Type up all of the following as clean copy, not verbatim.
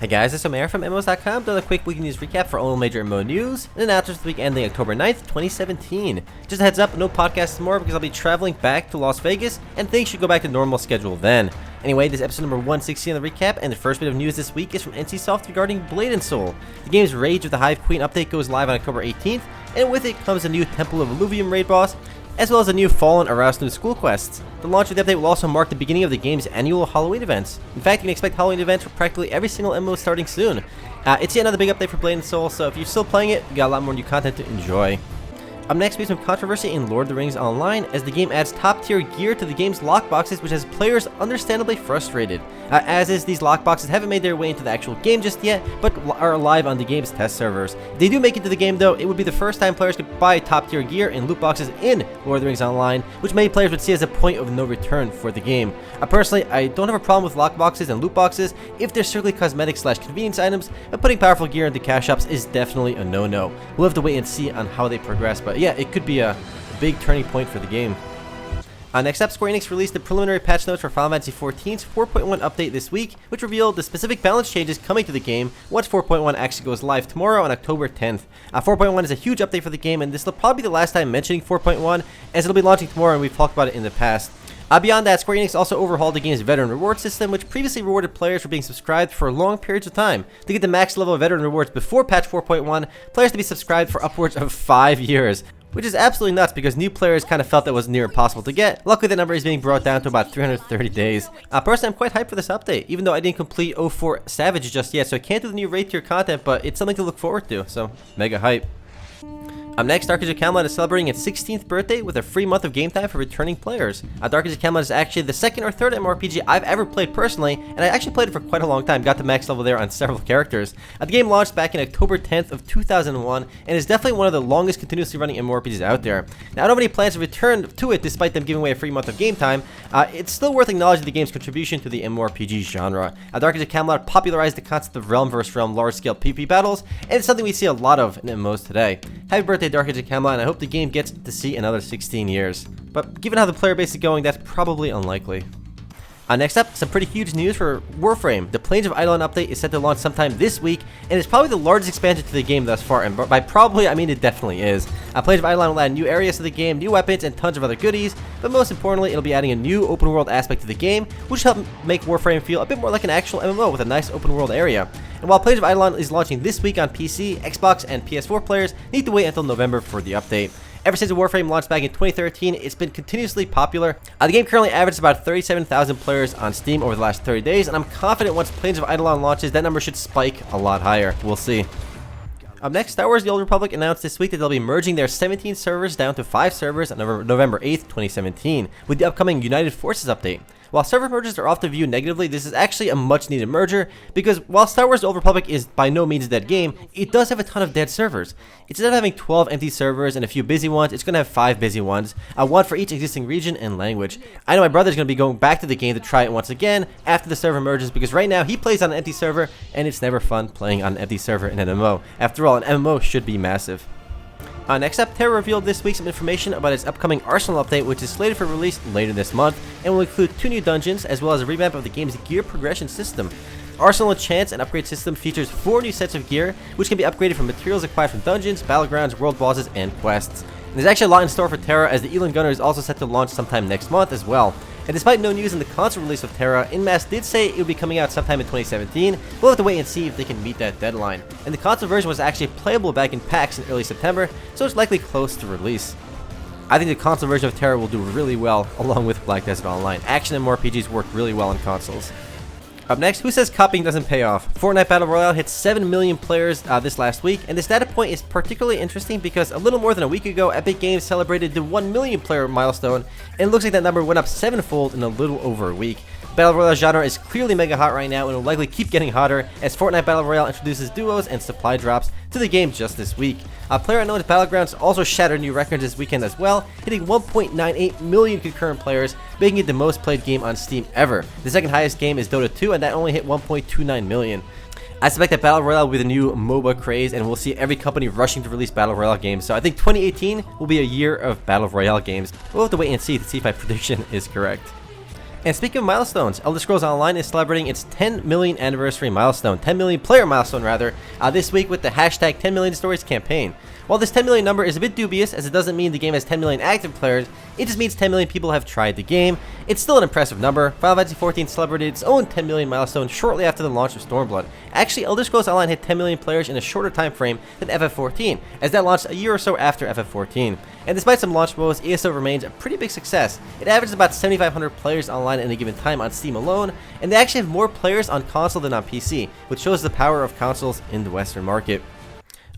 Hey guys, it's Omer from MMOs.com doing a quick weekly news recap for all major MMO news and announcements the week ending October 9th, 2017. Just a heads up, no podcast tomorrow because I'll be traveling back to Las Vegas and things should go back to normal schedule then. Anyway, this is episode number 160 on the recap, and the first bit of news this week is from NCSoft regarding Blade & Soul. The game's Rage of the Hive Queen update goes live on October 18th, and with it comes a new Temple of Illuvium raid boss, as well as a new Fallen Erasmus school quests. The launch of the update will also mark the beginning of the game's annual Halloween events. In fact, you can expect Halloween events for practically every single MMO starting soon. It's yet another big update for Blade & Soul, so if you're still playing it, you got a lot more new content to enjoy. Up next, we have some controversy in Lord of the Rings Online, as the game adds top-tier gear to the game's lockboxes, which has players understandably frustrated. As is, these lockboxes haven't made their way into the actual game just yet, but are live on the game's test servers. If they do make it to the game, though, it would be the first time players could buy top-tier gear and loot boxes in Lord of the Rings Online, which many players would see as a point of no return for the game. Personally, I don't have a problem with lockboxes and loot boxes if they're strictly cosmetic/convenience items, but putting powerful gear into cash shops is definitely a no-no. We'll have to wait and see on how they progress, but yeah, it could be a big turning point for the game. Next up, Square Enix released the preliminary patch notes for Final Fantasy XIV's 4.1 update this week, which revealed the specific balance changes coming to the game once 4.1 actually goes live tomorrow on October 10th. 4.1 is a huge update for the game, and this will probably be the last time mentioning 4.1, as it'll be launching tomorrow and we've talked about it in the past. Beyond that, Square Enix also overhauled the game's veteran reward system, which previously rewarded players for being subscribed for long periods of time. To get the max level of veteran rewards before patch 4.1, players had to be subscribed for upwards of 5 years. Which is absolutely nuts because new players kind of felt that was near impossible to get. Luckily, the number is being brought down to about 330 days. Personally, I'm quite hyped for this update, even though I didn't complete 04 Savage just yet, so I can't do the new raid tier content, but it's something to look forward to, so mega hype. Next, Age of Camelot is celebrating its 16th birthday with a free month of game time for returning players. Age of Camelot is actually the second or third MMORPG I've ever played personally, and I actually played it for quite a long time, got to max level there on several characters. The game launched back in October 10th of 2001, and is definitely one of the longest continuously running MMORPGs out there. Now, I don't have any plans to return to it despite them giving away a free month of game time. It's still worth acknowledging the game's contribution to the MMORPG genre. Age of Camelot popularized the concept of realm versus realm large-scale PvP battles, and it's something we see a lot of in MMOs today. Happy birthday, Age of Camelot, and I hope the game gets to see another 16 years. But given how the player base is going, that's probably unlikely. Next up, some pretty huge news for Warframe. The Plains of Eidolon update is set to launch sometime this week, and it's probably the largest expansion to the game thus far, and by probably, I mean it definitely is. Plains of Eidolon will add new areas to the game, new weapons, and tons of other goodies, but most importantly, it'll be adding a new open world aspect to the game, which will help make Warframe feel a bit more like an actual MMO with a nice open world area. And while Plains of Eidolon is launching this week on PC, Xbox, and PS4 players need to wait until November for the update. Ever since Warframe launched back in 2013, it's been continuously popular. The game currently averages about 37,000 players on Steam over the last 30 days, and I'm confident once Plains of Eidolon launches, that number should spike a lot higher. We'll see. Up next, Star Wars The Old Republic announced this week that they'll be merging their 17 servers down to 5 servers on November 8th, 2017, with the upcoming United Forces update. While server mergers are often viewed negatively, this is actually a much needed merger, because while Star Wars The Old Republic is by no means a dead game, it does have a ton of dead servers. Instead of having 12 empty servers and a few busy ones, it's going to have 5 busy ones, one for each existing region and language. I know my brother's going to be going back to the game to try it once again after the server merges, because right now he plays on an empty server, and it's never fun playing on an empty server in an MMO. After all, an MMO should be massive. Next up, Tera revealed this week some information about its upcoming Arsenal update, which is slated for release later this month, and will include 2 new dungeons, as well as a revamp of the game's gear progression system. Arsenal Enchants and Upgrade system features 4 new sets of gear, which can be upgraded from materials acquired from dungeons, battlegrounds, world bosses, and quests. And there's actually a lot in store for Tera, as the Elon Gunner is also set to launch sometime next month as well. And despite no news in the console release of Tera, Inmass did say it would be coming out sometime in 2017. We'll have to wait and see if they can meet that deadline. And the console version was actually playable back in PAX in early September, so it's likely close to release. I think the console version of Tera will do really well along with Black Desert Online. Action and MMORPGs work really well on consoles. Up next, who says copying doesn't pay off? Fortnite Battle Royale hit 7 million players this last week, and this data point is particularly interesting because a little more than a week ago, Epic Games celebrated the 1 million player milestone, and it looks like that number went up 7-fold in a little over a week. Battle Royale genre is clearly mega hot right now and will likely keep getting hotter as Fortnite Battle Royale introduces duos and supply drops to the game just this week. PlayerUnknown's Battlegrounds also shattered new records this weekend as well, hitting 1.98 million concurrent players, making it the most played game on Steam ever. The second highest game is Dota 2, and that only hit 1.29 million. I suspect that Battle Royale will be the new MOBA craze, and we'll see every company rushing to release Battle Royale games. So I think 2018 will be a year of Battle Royale games. We'll have to wait and see to see if my prediction is correct. And speaking of milestones, Elder Scrolls Online is celebrating its 10 million anniversary milestone, 10 million player milestone rather, this week with the hashtag 10 million stories campaign. While this 10 million number is a bit dubious, as it doesn't mean the game has 10 million active players, it just means 10 million people have tried the game. It's still an impressive number. Final Fantasy XIV celebrated its own 10 million milestone shortly after the launch of Stormblood. Actually, Elder Scrolls Online hit 10 million players in a shorter time frame than FF14, as that launched a year or so after FF14. And despite some launch woes, ESO remains a pretty big success. It averages about 7,500 players online at any given time on Steam alone, and they actually have more players on console than on PC, which shows the power of consoles in the Western market.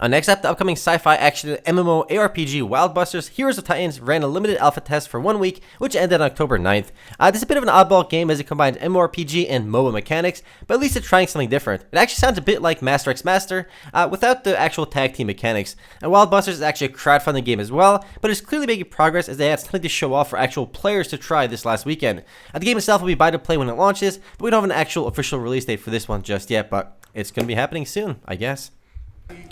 Next up, the upcoming sci-fi action MMO ARPG Wildbusters Heroes of Titans ran a limited alpha test for 1 week, which ended on October 9th. This is a bit of an oddball game as it combines MMORPG and MOBA mechanics, but at least it's trying something different. It actually sounds a bit like Master x Master, without the actual tag team mechanics. And Wildbusters is actually a crowdfunding game as well, but it's clearly making progress as they had something to show off for actual players to try this last weekend. The game itself will be buy to play when it launches, but we don't have an actual official release date for this one just yet, but it's going to be happening soon, I guess.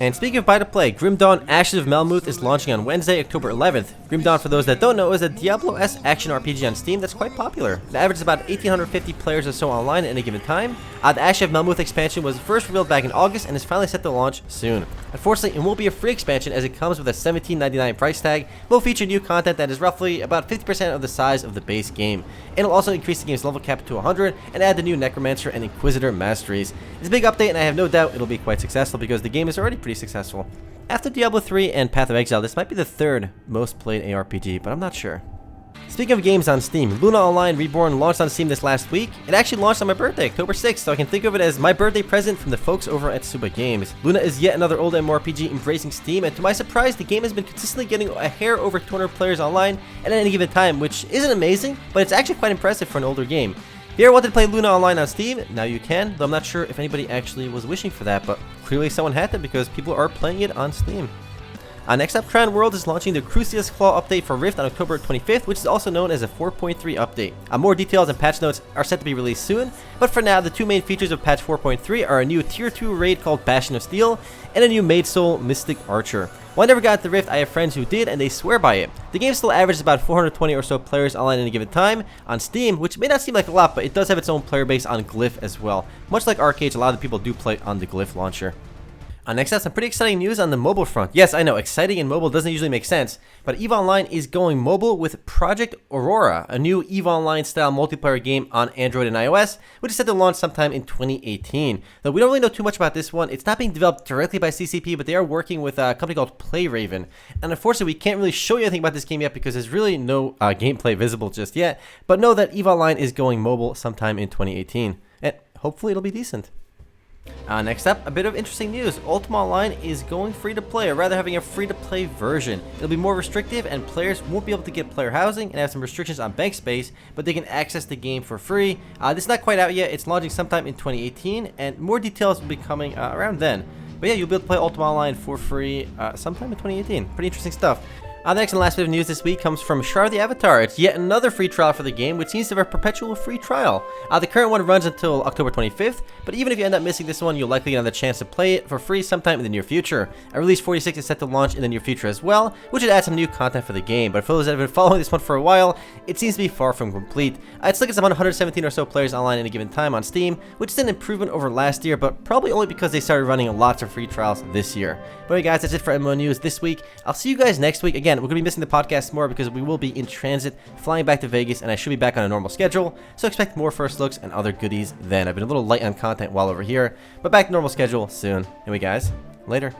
And speaking of buy to play, Grim Dawn Ashes of Melmoth is launching on Wednesday, October 11th. Grim Dawn, for those that don't know, is a Diablo-esque action RPG on Steam that's quite popular. It averages about 1,850 players or so online at any given time. The Ashes of Melmoth expansion was first revealed back in August and is finally set to launch soon. Unfortunately, it won't be a free expansion as it comes with a $17.99 price tag, but will feature new content that is roughly about 50% of the size of the base game. And it'll also increase the game's level cap to 100 and add the new Necromancer and Inquisitor masteries. It's a big update and I have no doubt it'll be quite successful because the game is already pretty successful. After Diablo 3 and Path of Exile, this might be the third most played ARPG, but I'm not sure. Speaking of games on Steam, Ultima Online Reborn launched on Steam this last week. It actually launched on my birthday, October 6th, so I can think of it as my birthday present from the folks over at Suba Games. Luna is yet another old MMORPG embracing Steam, and to my surprise, the game has been consistently getting a hair over 200 players online at any given time, which isn't amazing, but it's actually quite impressive for an older game. If you ever wanted to play Luna Online on Steam, now you can, though I'm not sure if anybody actually was wishing for that, but clearly someone had to because people are playing it on Steam. Next up, Crown World is launching the Crucius Claw update for Rift on October 25th, which is also known as a 4.3 update. More details and patch notes are set to be released soon, but for now, the two main features of patch 4.3 are a new Tier 2 raid called Bastion of Steel, and a new Maid Soul Mystic Archer. While I never got the Rift, I have friends who did, and they swear by it. The game still averages about 420 or so players online at any given time on Steam, which may not seem like a lot, but it does have its own player base on Glyph as well. Much like Arcade, a lot of people do play on the Glyph launcher. Next up, some pretty exciting news on the mobile front. Yes, I know, exciting and mobile doesn't usually make sense, but EVE Online is going mobile with Project Aurora, a new EVE Online style multiplayer game on Android and iOS, which is set to launch sometime in 2018. Though we don't really know too much about this one. It's not being developed directly by CCP, but they are working with a company called PlayRaven. And unfortunately, we can't really show you anything about this game yet because there's really no gameplay visible just yet. But know that EVE Online is going mobile sometime in 2018, and hopefully it'll be decent. Next up, a bit of interesting news. Ultima Online is going free to play, or rather having a free to play version. It'll be more restrictive and players won't be able to get player housing and have some restrictions on bank space, but they can access the game for free. This is not quite out yet. It's launching sometime in 2018 and more details will be coming around then. But yeah, you'll be able to play Ultima Online for free sometime in 2018. Pretty interesting stuff. The next and last bit of news this week comes from Shroud the Avatar. It's yet another free trial for the game, which seems to have a perpetual free trial. The current one runs until October 25th, but even if you end up missing this one, you'll likely get another chance to play it for free sometime in the near future. Release 46 is set to launch in the near future as well, which would add some new content for the game, but for those that have been following this one for a while, it seems to be far from complete. It's looking at 117 or so players online at any given time on Steam, which is an improvement over last year, but probably only because they started running lots of free trials this year. But anyway guys, that's it for MMO News this week. I'll see you guys next week. Again, we're going to be missing the podcast more because we will be in transit, flying back to Vegas, and I should be back on a normal schedule, so expect more first looks and other goodies then. I've been a little light on content while over here, but back to normal schedule soon. Anyway guys, later.